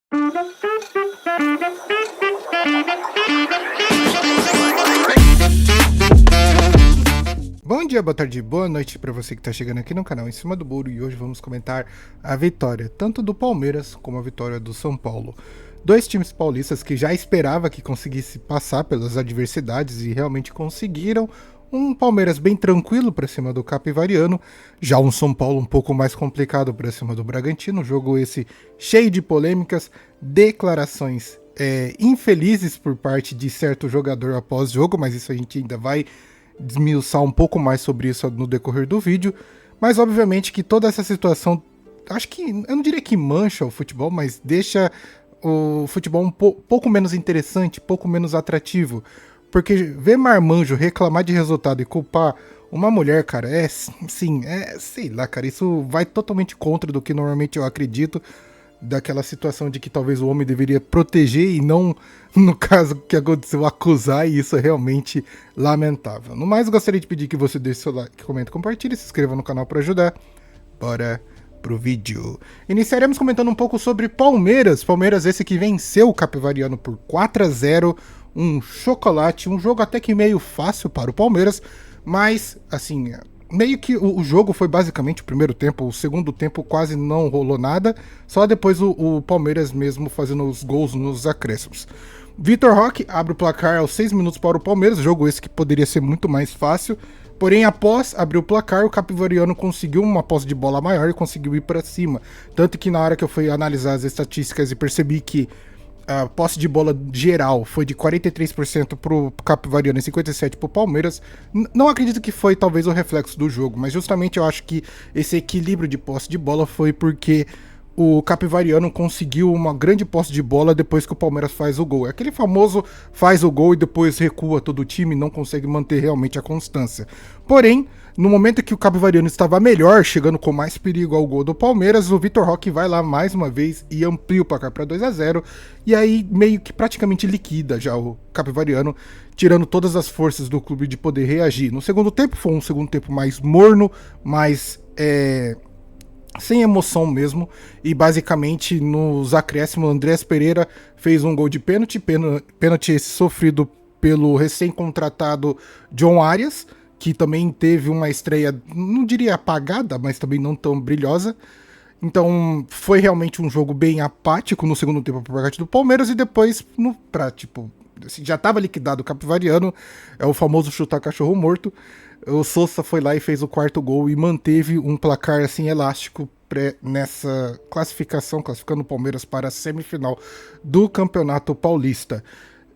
Bom dia, boa tarde, boa noite para você que está chegando aqui no canal Em Cima do Muro, e hoje vamos comentar a vitória tanto do Palmeiras como a vitória do São Paulo. Dois times paulistas que já esperava que conseguisse passar pelas adversidades e realmente conseguiram. Um Palmeiras bem tranquilo para cima do Capivariano, já um São Paulo um pouco mais complicado para cima do Bragantino. Jogo esse cheio de polêmicas, declarações infelizes por parte de certo jogador após jogo, mas isso a gente ainda vai desmiuçar um pouco mais sobre isso no decorrer do vídeo. Mas obviamente que toda essa situação, acho que, eu não diria que mancha o futebol, mas deixa o futebol um pouco menos interessante, pouco menos atrativo. Porque ver marmanjo reclamar de resultado e culpar uma mulher, cara, sei lá, cara, isso vai totalmente contra do que normalmente eu acredito, daquela situação de que talvez o homem deveria proteger e não, no caso que aconteceu, acusar, e isso é realmente lamentável. No mais, eu gostaria de pedir que você deixe seu like, comente, compartilhe, se inscreva no canal para ajudar. Bora pro vídeo. Iniciaremos comentando um pouco sobre Palmeiras. Palmeiras esse que venceu o Capivariano por 4-0, um chocolate, um jogo até que meio fácil para o Palmeiras, mas assim, meio que o jogo foi basicamente o primeiro tempo. O segundo tempo quase não rolou nada, só depois o Palmeiras mesmo fazendo os gols nos acréscimos. Vitor Roque abre o placar aos 6 minutos para o Palmeiras, jogo esse que poderia ser muito mais fácil, porém após abrir o placar, o Capivariano conseguiu uma posse de bola maior e conseguiu ir para cima, tanto que na hora que eu fui analisar as estatísticas e percebi que a posse de bola geral foi de 43% pro Capivariano e 57% pro Palmeiras. Não acredito que foi talvez o reflexo do jogo, mas justamente eu acho que esse equilíbrio de posse de bola foi porque o Capivariano conseguiu uma grande posse de bola depois que o Palmeiras faz o gol. É aquele famoso faz o gol e depois recua todo o time e não consegue manter realmente a constância. Porém, no momento que o Capivariano estava melhor, chegando com mais perigo ao gol do Palmeiras, o Vitor Roque vai lá mais uma vez e amplia o placar para 2-0, e aí meio que praticamente liquida já o Capivariano, tirando todas as forças do clube de poder reagir. No segundo tempo foi um segundo tempo mais morno, mais sem emoção mesmo, e basicamente nos acréscimos Andrés Pereira fez um gol de pênalti esse sofrido pelo recém-contratado John Arias, que também teve uma estreia, não diria apagada, mas também não tão brilhosa. Então foi realmente um jogo bem apático no segundo tempo por parte do Palmeiras, e depois, assim, já estava liquidado o Capivariano, é o famoso chutar cachorro morto. O Sousa foi lá e fez o quarto gol e manteve um placar assim elástico nessa classificação, classificando o Palmeiras para a semifinal do Campeonato Paulista.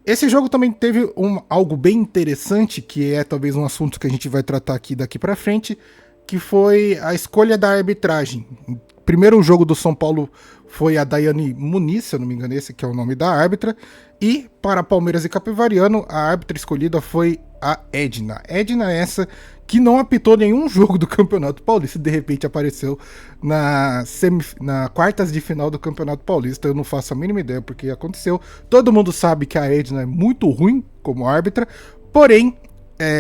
Esse jogo também teve algo bem interessante, que é talvez um assunto que a gente vai tratar aqui daqui para frente, que foi a escolha da arbitragem. Primeiro o jogo do São Paulo foi a Daiane Muniz, se eu não me engano, esse que é o nome da árbitra, e para Palmeiras e Capivariano, a árbitra escolhida foi a Edna. Edna essa que não apitou nenhum jogo do Campeonato Paulista, de repente apareceu na quartas de final do Campeonato Paulista. Eu não faço a mínima ideia porque aconteceu. Todo mundo sabe que a Edna é muito ruim como árbitra, porém,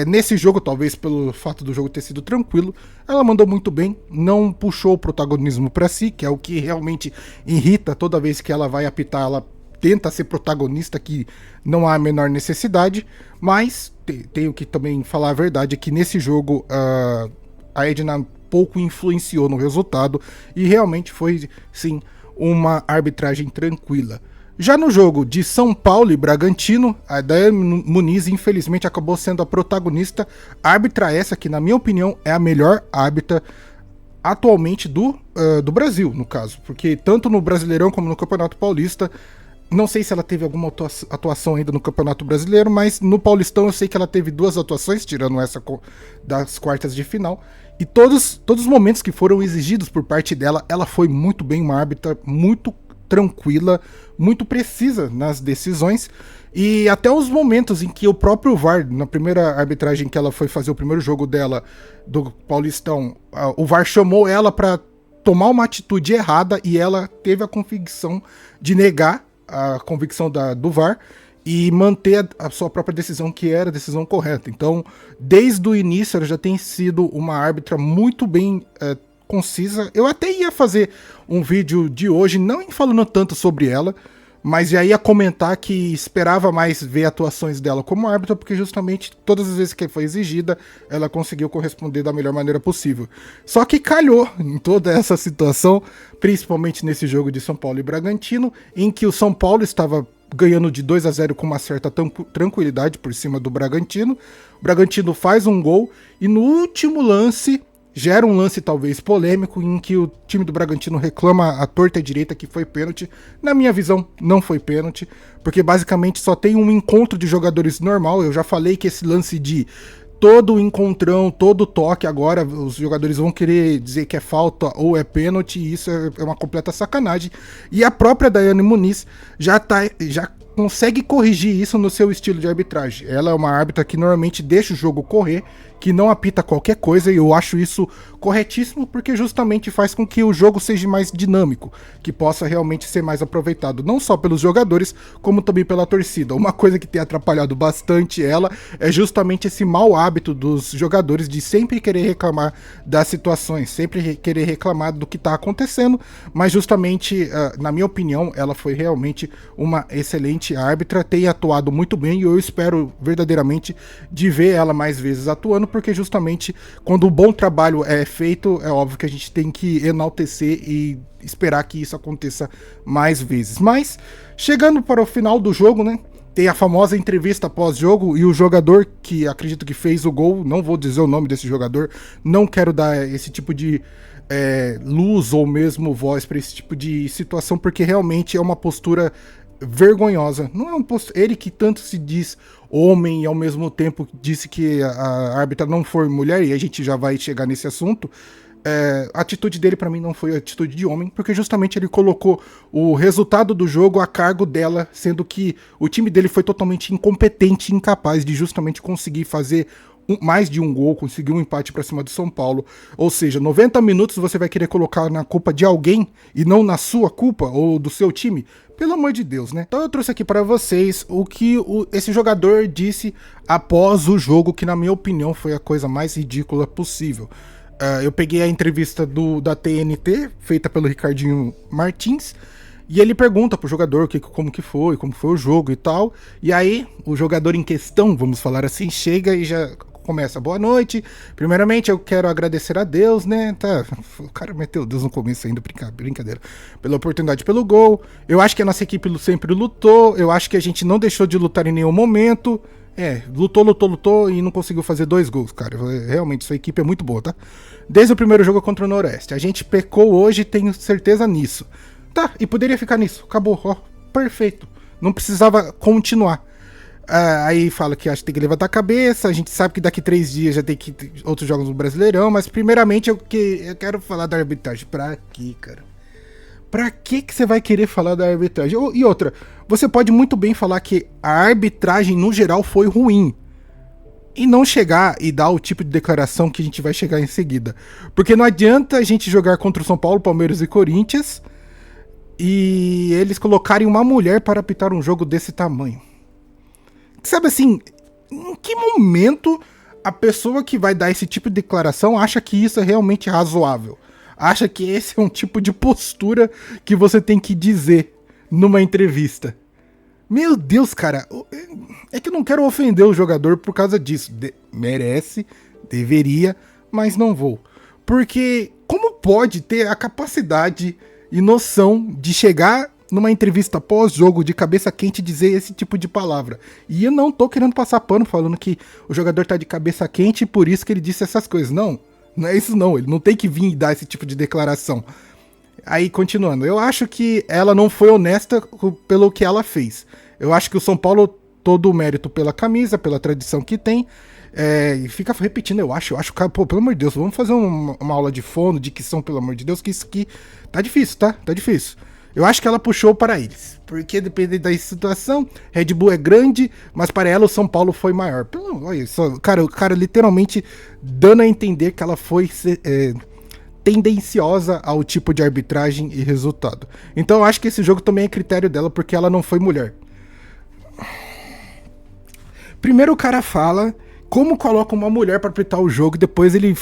nesse jogo, talvez pelo fato do jogo ter sido tranquilo, ela mandou muito bem, não puxou o protagonismo para si, que é o que realmente irrita. Toda vez que ela vai apitar, ela tenta ser protagonista, que não há a menor necessidade, mas tenho que também falar a verdade, que nesse jogo a Edna pouco influenciou no resultado, e realmente foi, sim, uma arbitragem tranquila. Já no jogo de São Paulo e Bragantino, a Daiane Muniz infelizmente acabou sendo a protagonista, árbitra essa que, na minha opinião, é a melhor árbitra atualmente do Brasil, no caso, porque tanto no Brasileirão como no Campeonato Paulista, não sei se ela teve alguma atuação ainda no Campeonato Brasileiro, mas no Paulistão eu sei que ela teve 2 atuações, tirando essa das quartas de final, e todos os momentos que foram exigidos por parte dela, ela foi muito bem, uma árbitra muito tranquila, muito precisa nas decisões, e até os momentos em que o próprio VAR, na primeira arbitragem que ela foi fazer o primeiro jogo dela do Paulistão, o VAR chamou ela para tomar uma atitude errada, e ela teve a convicção de negar a convicção do VAR e manter a sua própria decisão, que era a decisão correta. Então, desde o início, ela já tem sido uma árbitra muito bem concisa. Eu até ia fazer um vídeo de hoje, não falando tanto sobre ela, mas já ia comentar que esperava mais ver atuações dela como árbitra, porque justamente todas as vezes que foi exigida, ela conseguiu corresponder da melhor maneira possível. Só que calhou em toda essa situação, principalmente nesse jogo de São Paulo e Bragantino, em que o São Paulo estava ganhando de 2-0 com uma certa tranquilidade por cima do Bragantino. O Bragantino faz um gol e no último lance gera um lance talvez polêmico em que o time do Bragantino reclama à torta e direita que foi pênalti. Na minha visão, não foi pênalti, porque basicamente só tem um encontro de jogadores normal. Eu já falei que esse lance de todo encontrão, todo toque, agora os jogadores vão querer dizer que é falta ou é pênalti, e isso é uma completa sacanagem. E a própria Daiane Muniz já consegue corrigir isso no seu estilo de arbitragem. Ela é uma árbitra que normalmente deixa o jogo correr, que não apita qualquer coisa, e eu acho isso corretíssimo, porque justamente faz com que o jogo seja mais dinâmico, que possa realmente ser mais aproveitado, não só pelos jogadores, como também pela torcida. Uma coisa que tem atrapalhado bastante ela é justamente esse mau hábito dos jogadores de sempre querer reclamar das situações, sempre querer reclamar do que está acontecendo, mas justamente, na minha opinião, ela foi realmente uma excelente árbitra, tem atuado muito bem, e eu espero verdadeiramente de ver ela mais vezes atuando, porque justamente quando um bom trabalho é feito, é óbvio que a gente tem que enaltecer e esperar que isso aconteça mais vezes. Mas, chegando para o final do jogo, né, tem a famosa entrevista pós-jogo, e o jogador que acredito que fez o gol, não vou dizer o nome desse jogador, não quero dar esse tipo de luz ou mesmo voz para esse tipo de situação, porque realmente é uma postura vergonhosa. Não é ele que tanto se diz homem e ao mesmo tempo disse que a árbitra não foi mulher, e a gente já vai chegar nesse assunto. A atitude dele para mim não foi atitude de homem, porque justamente ele colocou o resultado do jogo a cargo dela, sendo que o time dele foi totalmente incompetente e incapaz de justamente conseguir fazer mais de um gol, conseguir um empate para cima do São Paulo. Ou seja, 90 minutos você vai querer colocar na culpa de alguém e não na sua culpa ou do seu time? Pelo amor de Deus, né? Então eu trouxe aqui para vocês o que esse jogador disse após o jogo, que na minha opinião foi a coisa mais ridícula possível. Eu peguei a entrevista da TNT, feita pelo Ricardinho Martins, e ele pergunta pro jogador como foi o jogo e tal. E aí, o jogador em questão, vamos falar assim, chega e já começa: boa noite, primeiramente eu quero agradecer a Deus, né, tá, o cara meteu Deus no começo ainda, brincadeira, pela oportunidade, pelo gol. Eu acho que a nossa equipe sempre lutou, eu acho que a gente não deixou de lutar em nenhum momento. Lutou e não conseguiu fazer 2 gols, cara. Realmente, sua equipe é muito boa, tá? Desde o primeiro jogo contra o Noroeste. A gente pecou hoje, tenho certeza nisso. Tá, e poderia ficar nisso. Acabou, ó, perfeito. Não precisava continuar. Aí fala que acho que tem que levantar a cabeça. A gente sabe que daqui 3 dias já tem que ter outros jogos no Brasileirão. Mas primeiramente eu quero falar da arbitragem. Pra quê, cara? Pra que você vai querer falar da arbitragem? E outra, você pode muito bem falar que a arbitragem no geral foi ruim, e não chegar e dar o tipo de declaração que a gente vai chegar em seguida. Porque não adianta a gente jogar contra o São Paulo, Palmeiras e Corinthians e eles colocarem uma mulher para apitar um jogo desse tamanho. Sabe assim, em que momento a pessoa que vai dar esse tipo de declaração acha que isso é realmente razoável? Acha que esse é um tipo de postura que você tem que dizer numa entrevista? Meu Deus, cara, é que eu não quero ofender o jogador por causa disso. Merece, deveria, mas não vou. Porque como pode ter a capacidade e noção de chegar numa entrevista pós-jogo de cabeça quente e dizer esse tipo de palavra? E eu não tô querendo passar pano falando que o jogador tá de cabeça quente e por isso que ele disse essas coisas. Não, não é isso não. Ele não tem que vir e dar esse tipo de declaração. Aí, continuando, eu acho que ela não foi honesta pelo que ela fez. Eu acho que o São Paulo, todo o mérito pela camisa, pela tradição que tem, e fica repetindo, eu acho, cara, pô, pelo amor de Deus, vamos fazer uma aula de fono, dicção, pelo amor de Deus, que isso aqui tá difícil, tá? Tá difícil. Eu acho que ela puxou para eles, porque dependendo da situação, Red Bull é grande, mas para ela o São Paulo foi maior. Olha só, cara, o cara literalmente dando a entender que ela foi tendenciosa ao tipo de arbitragem e resultado. Então eu acho que esse jogo também é critério dela, porque ela não foi mulher. Primeiro o cara fala como coloca uma mulher para apitar o jogo, depois ele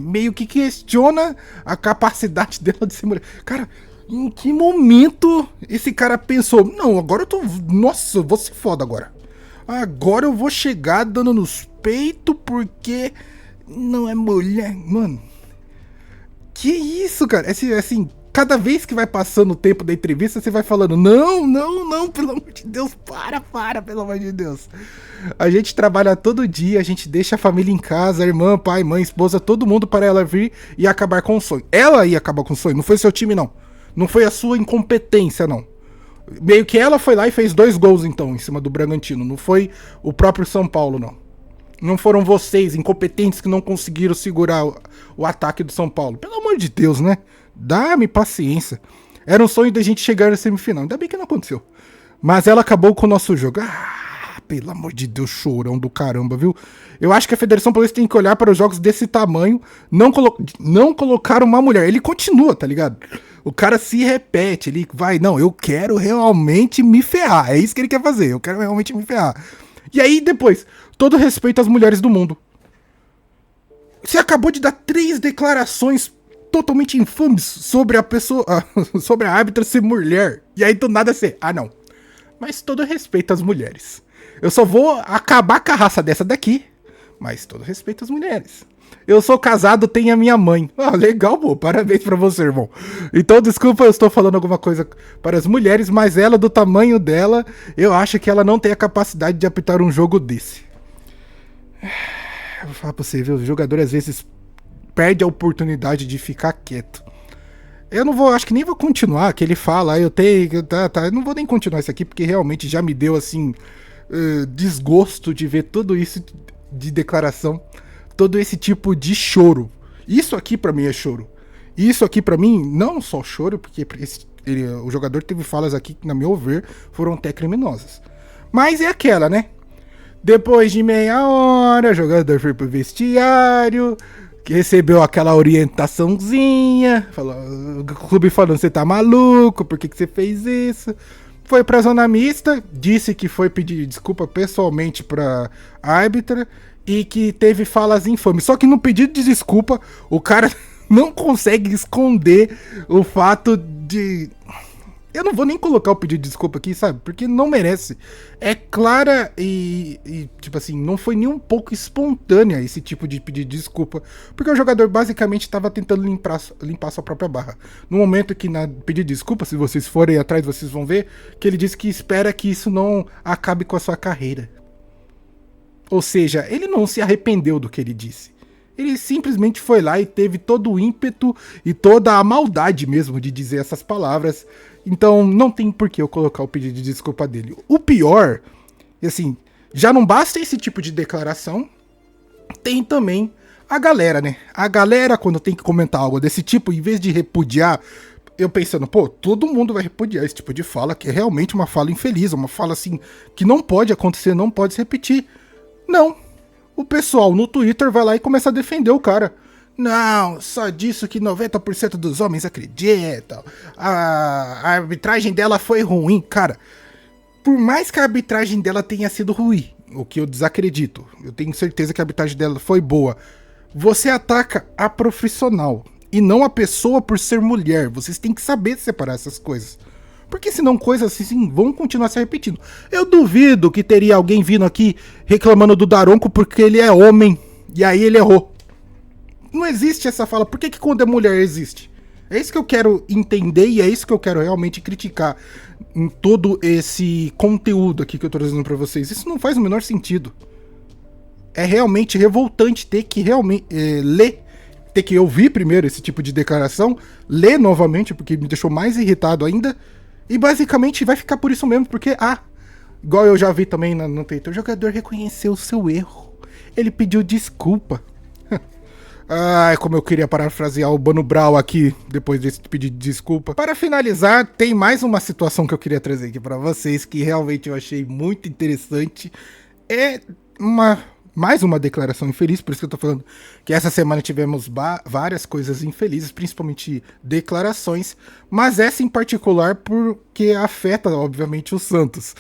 meio que questiona a capacidade dela de ser mulher. Cara, em que momento esse cara pensou, não, agora eu tô, nossa, eu vou ser foda agora. Agora eu vou chegar dando nos peitos porque não é mulher. Mano, que isso, cara? Assim, cada vez que vai passando o tempo da entrevista, você vai falando, não, não, não, pelo amor de Deus, para, pelo amor de Deus. A gente trabalha todo dia, a gente deixa a família em casa, a irmã, pai, mãe, esposa, todo mundo para ela vir e acabar com o sonho. Ela ia acabar com o sonho, não foi seu time, não. Não foi a sua incompetência, não. Meio que ela foi lá e fez 2 gols, então, em cima do Bragantino. Não foi o próprio São Paulo, não. Não foram vocês, incompetentes, que não conseguiram segurar o ataque do São Paulo. Pelo amor de Deus, né? Dá-me paciência. Era um sonho da gente chegar na semifinal. Ainda bem que não aconteceu. Mas ela acabou com o nosso jogo. Pelo amor de Deus, chorão do caramba, viu? Eu acho que a Federação Paulista tem que olhar para os jogos desse tamanho, não colocar uma mulher. Ele continua, tá ligado? O cara se repete, ele vai, não, eu quero realmente me ferrar. É isso que ele quer fazer, eu quero realmente me ferrar. E aí, depois, todo respeito às mulheres do mundo. Você acabou de dar 3 declarações totalmente infames sobre a pessoa, sobre a árbitra ser mulher. E aí, do nada, você, não. Mas todo respeito às mulheres. Eu só vou acabar com a raça dessa daqui, mas todo respeito às mulheres. Eu sou casado, tenho a minha mãe. Legal, pô, parabéns pra você, irmão. Então, desculpa, eu estou falando alguma coisa para as mulheres, mas ela, do tamanho dela, eu acho que ela não tem a capacidade de apitar um jogo desse. Eu vou falar pra você, viu? O jogador às vezes perde a oportunidade de ficar quieto. Eu não vou, acho que nem vou continuar, que ele fala, eu tenho, tá, eu não vou nem continuar isso aqui, porque realmente já me deu, assim, desgosto de ver tudo isso de declaração, todo esse tipo de choro. Isso aqui pra mim é choro. Isso aqui pra mim, não só choro, porque o jogador teve falas aqui que, na meu ver, foram até criminosas. Mas é aquela, né? Depois de meia hora, o jogador foi pro vestiário, que recebeu aquela orientaçãozinha, o clube falando, você tá maluco, por que você fez isso? Foi pra zona mista, disse que foi pedir desculpa pessoalmente pra árbitra e que teve falas infames. Só que no pedido de desculpa, o cara não consegue esconder o fato de... Eu não vou nem colocar o pedido de desculpa aqui, sabe? Porque não merece. É clara e tipo assim, não foi nem um pouco espontânea esse tipo de pedido de desculpa. Porque o jogador basicamente estava tentando limpar sua própria barra. No momento que na pedido de desculpa, se vocês forem atrás, vocês vão ver que ele disse que espera que isso não acabe com a sua carreira. Ou seja, ele não se arrependeu do que ele disse. Ele simplesmente foi lá e teve todo o ímpeto e toda a maldade mesmo de dizer essas palavras. Então não tem por que eu colocar o pedido de desculpa dele. O pior, assim, já não basta esse tipo de declaração, tem também a galera, né? A galera, quando tem que comentar algo desse tipo, em vez de repudiar, eu pensando, pô, todo mundo vai repudiar esse tipo de fala, que é realmente uma fala infeliz, uma fala assim, que não pode acontecer, não pode se repetir. Não. O pessoal no Twitter vai lá e começa a defender o cara. Não, só disso que 90% dos homens acreditam. A arbitragem dela foi ruim. Cara, por mais que a arbitragem dela tenha sido ruim, o que eu desacredito, eu tenho certeza que a arbitragem dela foi boa. Você ataca a profissional e não a pessoa por ser mulher. Vocês têm que saber separar essas coisas. Porque senão coisas assim vão continuar se repetindo. Eu duvido que teria alguém vindo aqui reclamando do Daronco porque ele é homem e aí ele errou. Não existe essa fala. Por que quando é mulher existe? É isso que eu quero entender e é isso que eu quero realmente criticar em todo esse conteúdo aqui que eu tô trazendo pra vocês. Isso não faz o menor sentido. É realmente revoltante ter que realmente ler, ter que ouvir primeiro esse tipo de declaração, ler novamente, porque me deixou mais irritado ainda. E basicamente vai ficar por isso mesmo, porque, igual eu já vi também no Twitter, o jogador reconheceu o seu erro. Ele pediu desculpa. Como eu queria parafrasear o Mano Brown aqui, depois desse pedido de desculpa. Para finalizar, tem mais uma situação que eu queria trazer aqui pra vocês, que realmente eu achei muito interessante. É mais uma declaração infeliz, por isso que eu tô falando que essa semana tivemos várias coisas infelizes, principalmente declarações, mas essa em particular porque afeta, obviamente, o Santos.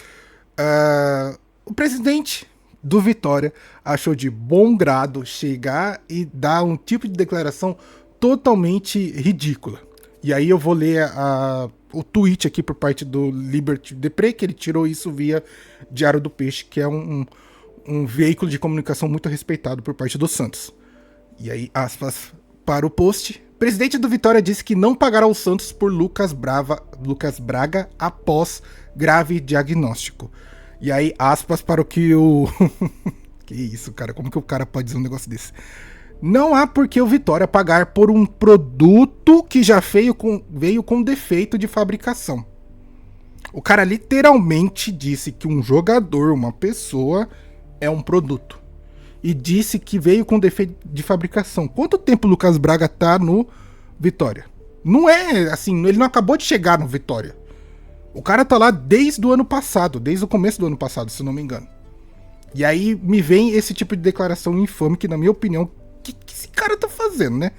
O presidente do Vitória achou de bom grado chegar e dar um tipo de declaração totalmente ridícula. E aí eu vou ler o tweet aqui por parte do Liberty Depre, que ele tirou isso via Diário do Peixe, que é um veículo de comunicação muito respeitado por parte do Santos. E aí, aspas para o post. Presidente do Vitória disse que não pagará o Santos por Lucas Braga após grave diagnóstico. E aí, aspas para o que o... Que isso, cara? Como que o cara pode dizer um negócio desse? Não há por que o Vitória pagar por um produto que já veio com defeito de fabricação. O cara literalmente disse que um jogador, uma pessoa, é um produto. E disse que veio com defeito de fabricação. Quanto tempo o Lucas Braga tá no Vitória? Não é assim, ele não acabou de chegar no Vitória. O cara tá lá desde o ano passado, desde o começo do ano passado, se não me engano. E aí me vem esse tipo de declaração infame que, na minha opinião, o que esse cara tá fazendo, né?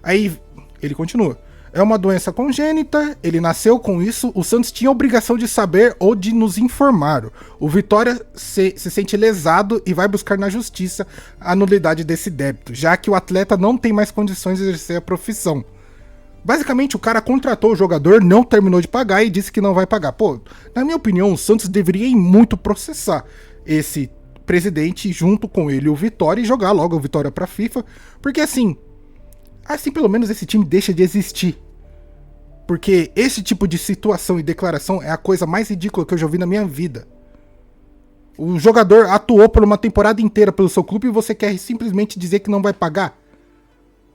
Aí ele continua. É uma doença congênita, ele nasceu com isso, o Santos tinha a obrigação de saber ou de nos informar. O Vitória se sente lesado e vai buscar na justiça a nulidade desse débito, já que o atleta não tem mais condições de exercer a profissão. Basicamente, o cara contratou o jogador, não terminou de pagar e disse que não vai pagar. Pô, na minha opinião, o Santos deveria ir muito processar esse presidente junto com ele o Vitória e jogar logo o Vitória pra FIFA, porque assim pelo menos esse time deixa de existir. Porque esse tipo de situação e declaração é a coisa mais ridícula que eu já vi na minha vida. O jogador atuou por uma temporada inteira pelo seu clube e você quer simplesmente dizer que não vai pagar?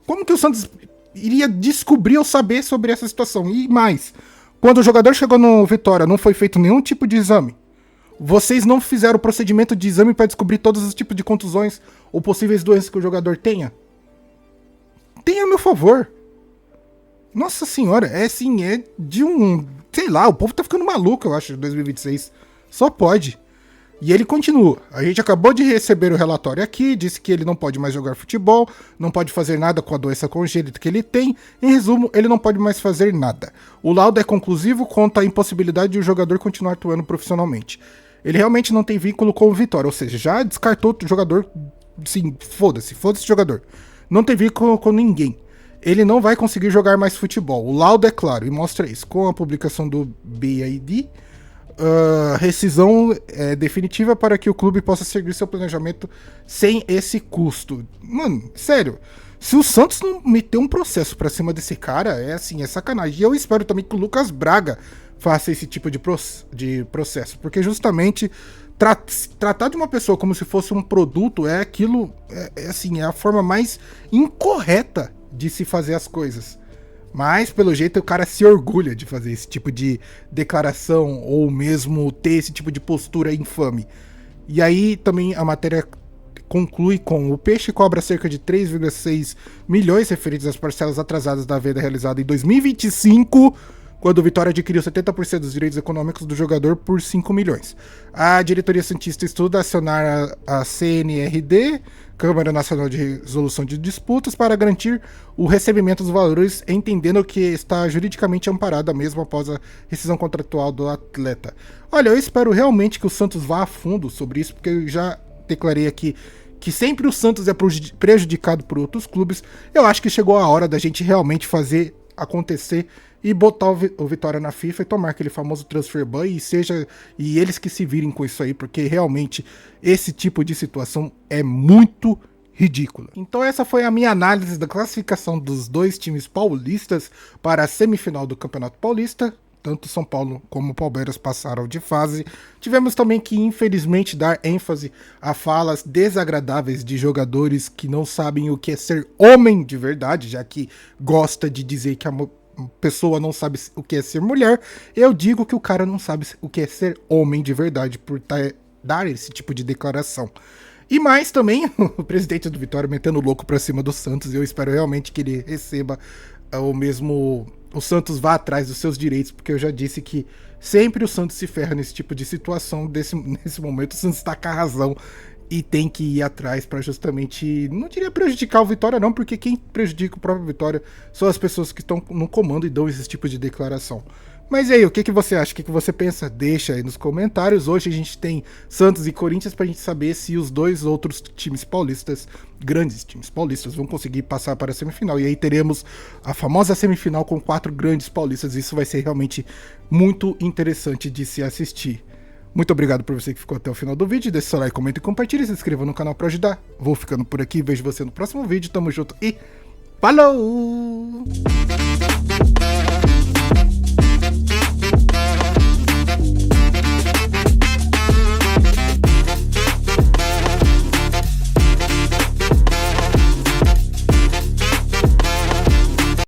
Como que o Santos iria descobrir ou saber sobre essa situação? E mais, quando o jogador chegou no Vitória, não foi feito nenhum tipo de exame. Vocês não fizeram o procedimento de exame para descobrir todos os tipos de contusões ou possíveis doenças que o jogador tenha? Tenha a meu favor. Nossa senhora, é assim, é de um... Sei lá, o povo tá ficando maluco, eu acho, em 2026. Só pode. E ele continua. A gente acabou de receber o relatório aqui, disse que ele não pode mais jogar futebol, não pode fazer nada com a doença congênita que ele tem. Em resumo, ele não pode mais fazer nada. O laudo é conclusivo quanto à impossibilidade de o jogador continuar atuando profissionalmente. Ele realmente não tem vínculo com o Vitória, ou seja, já descartou o jogador. Sim, foda-se o jogador. Não tem vínculo com ninguém. Ele não vai conseguir jogar mais futebol. O laudo é claro e mostra isso. Com a publicação do BID, rescisão definitiva para que o clube possa seguir seu planejamento sem esse custo. Mano, sério. Se o Santos não meter um processo pra cima desse cara, é assim, é sacanagem. E eu espero também que o Lucas Braga faça esse tipo de processo. Porque justamente tratar de uma pessoa como se fosse um produto é aquilo, assim, é a forma mais incorreta de se fazer as coisas. Mas, pelo jeito, o cara se orgulha de fazer esse tipo de declaração ou mesmo ter esse tipo de postura infame. E aí também a matéria conclui com: o Peixe cobra cerca de 3,6 milhões referidos às parcelas atrasadas da venda realizada em 2025, quando o Vitória adquiriu 70% dos direitos econômicos do jogador por 5 milhões. A diretoria santista estuda acionar a CNRD, Câmara Nacional de Resolução de Disputas, para garantir o recebimento dos valores, entendendo que está juridicamente amparada mesmo após a rescisão contratual do atleta. Olha, eu espero realmente que o Santos vá a fundo sobre isso, porque eu já declarei aqui que sempre o Santos é prejudicado por outros clubes. Eu acho que chegou a hora da gente realmente fazer acontecer e botar o Vitória na FIFA e tomar aquele famoso transfer ban e eles que se virem com isso aí, porque realmente esse tipo de situação é muito ridícula. Então essa foi a minha análise da classificação dos dois times paulistas para a semifinal do Campeonato Paulista. Tanto São Paulo como o Palmeiras passaram de fase. Tivemos também que, infelizmente, dar ênfase a falas desagradáveis de jogadores que não sabem o que é ser homem de verdade, já que gosta de dizer que a pessoa não sabe o que é ser mulher. Eu digo que o cara não sabe o que é ser homem de verdade por dar esse tipo de declaração. E mais também, o presidente do Vitória metendo louco pra cima do Santos. Eu espero realmente que ele receba o Santos vá atrás dos seus direitos, porque eu já disse que sempre o Santos se ferra nesse tipo de situação. Nesse momento o Santos tá com a razão e tem que ir atrás para justamente, não diria prejudicar o Vitória não, porque quem prejudica o próprio Vitória são as pessoas que estão no comando e dão esse tipo de declaração. Mas e aí, o que você acha? O que você pensa? Deixa aí nos comentários. Hoje a gente tem Santos e Corinthians pra gente saber se os dois outros times paulistas, grandes times paulistas, vão conseguir passar para a semifinal. E aí teremos a famosa semifinal com 4 grandes paulistas. Isso vai ser realmente muito interessante de se assistir. Muito obrigado por você que ficou até o final do vídeo. Deixe seu like, comenta e compartilhe. Se inscreva no canal pra ajudar. Vou ficando por aqui. Vejo você no próximo vídeo. Tamo junto e falou!